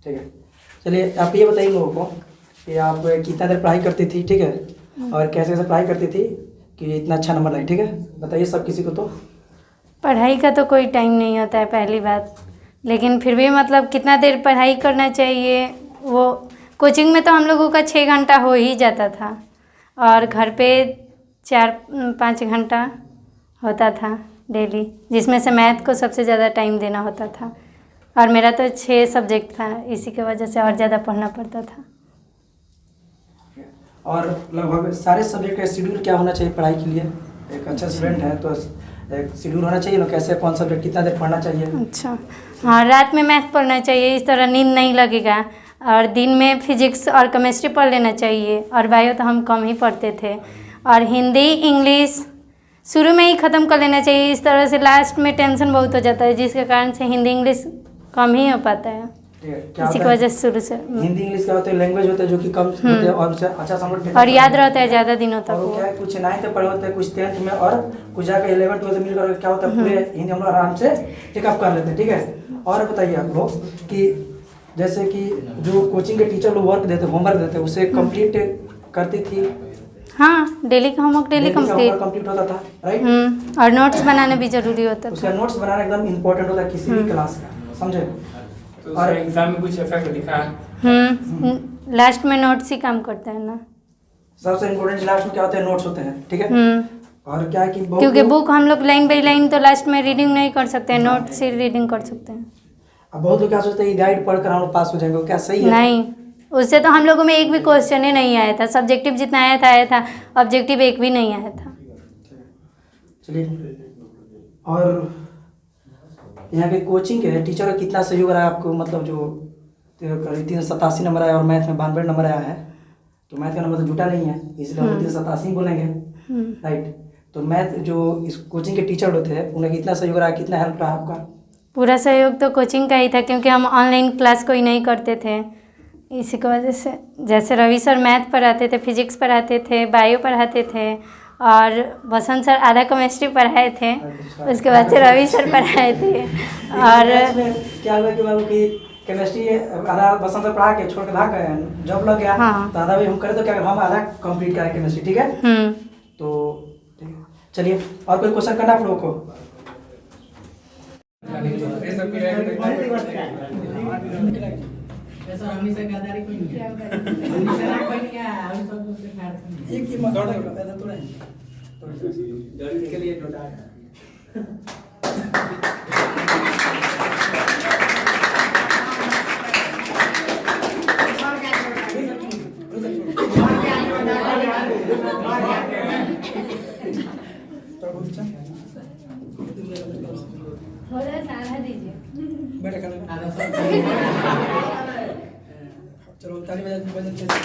ठीक है। चलिए आप ये बताइए लोगों को कि आप कितना देर पढ़ाई करती थी, ठीक है, और कैसे कैसे पढ़ाई करती थी कि इतना अच्छा नंबर लाई, ठीक है, बताइए सब किसी को। तो पढ़ाई का तो कोई टाइम नहीं होता है पहली बात, लेकिन फिर भी मतलब कितना देर पढ़ाई करना चाहिए वो कोचिंग में तो हम लोगों का 6 घंटा हो ही जाता था और घर पे 4-5 घंटा होता था डेली, जिसमें से मैथ को सबसे ज़्यादा टाइम देना होता था और मेरा तो 6 सब्जेक्ट था, इसी की वजह से और ज़्यादा पढ़ना पड़ता था। और लगभग सारे सब्जेक्ट का शेड्यूल क्या होना चाहिए पढ़ाई के लिए? एक अच्छा स्टूडेंट है तो एक शेड्यूल होना चाहिए ना, कैसे कौन सब्जेक्ट कितना देर पढ़ना चाहिए? अच्छा, हाँ, रात में मैथ पढ़ना चाहिए, इस तरह नींद नहीं लगेगा, और दिन में फिजिक्स और केमिस्ट्री पढ़ लेना चाहिए, और बायो तो हम कम ही पढ़ते थे, और हिंदी इंग्लिश शुरू में ही ख़त्म कर लेना चाहिए, इस तरह से लास्ट में टेंशन बहुत हो जाता है, जिसके कारण से हिंदी इंग्लिश कम ही हो पाता है, इसी की वजह से शुरू से। हिंदी इंग्लिश क्या होता है, लैंग्वेज होता है जो कि कम होते हैं और उससे अच्छा समझ और याद रहता है ज़्यादा दिनों तक। और वो क्या है, कुछ 9th पढ़े होते हैं, कुछ 10th में, और कुछ जाकर 11th 12th मिलकर क्या होता है पूरे हिंदी हम लोग आराम से टेकअप कर लेते हैं, ठीक है। और बताइए आप लोग कि जैसे कि जो कोचिंग के टीचर लोग वर्क देते, होमवर्क देते, उसे कंप्लीट करती थी? हाँ, डेली का होमवर्क डेली कंप्लीट होता था, राइट। और नोट्स बनाना भी जरूरी होता था। उसका नोट्स बनाना एकदम इम्पोर्टेंट होता है किसी भी क्लास का, समझे। तो और एग्जाम में कुछ इफेक्ट दिखा? लास्ट में नोट्स ही काम करते हैं ना, सबसे इम्पोर्टेंट लास्ट में क्या होता है, नोट्स होते हैं, ठीक है। और क्या है कि क्योंकि बुक हम लोग लाइन बाई लाइन तो लास्ट में रीडिंग नहीं कर सकते हैं, नोट से रीडिंग कर सकते हैं। अब बहुत लोग क्या सोचते हैं गाइड पढ़कर हम लोग पास हो जाएंगे, क्या सही है? नहीं, उससे तो हम लोगों में एक भी क्वेश्चन ही नहीं आया था, सब्जेक्टिव जितना आया था, ऑब्जेक्टिव एक भी नहीं आया था। चलिए, और यहाँ के कोचिंग के टीचर का कितना सहयोग रहा आपको, मतलब जो करीब 387 नंबर आया और मैथ में 92 नंबर आया है, तो मैथ का नंबर तो जुटा नहीं है, इसलिए हम 387 बोलेंगे, राइट। तो मैथ जो इस कोचिंग के टीचर होते हैं उन्हें कितना सहयोग रहा, कितना हेल्प रहा आपका? पूरा सहयोग तो कोचिंग का ही था, क्योंकि हम ऑनलाइन क्लास कोई नहीं करते थे, इसी की वजह से। जैसे रवि सर मैथ पढ़ाते थे, फिजिक्स पढ़ाते थे, बायो पढ़ाते थे, और बसंत सर आधा केमिस्ट्री पढ़ाए थे, उसके बाद से रवि सर पढ़ाए थे। और क्या हुआ कि बाबू की केमिस्ट्री आधा बसंत सर पढ़ा के छोड़ के भाग गए, जॉब लग गया, हाँ। तो आधा भी हम करें तो क्या हम आधा कंप्लीट करें केमिस्ट्री, ठीक है। तो ठीक है, चलिए और कोई क्वेश्चन करना आप लोगों को? चलो ताली बजा।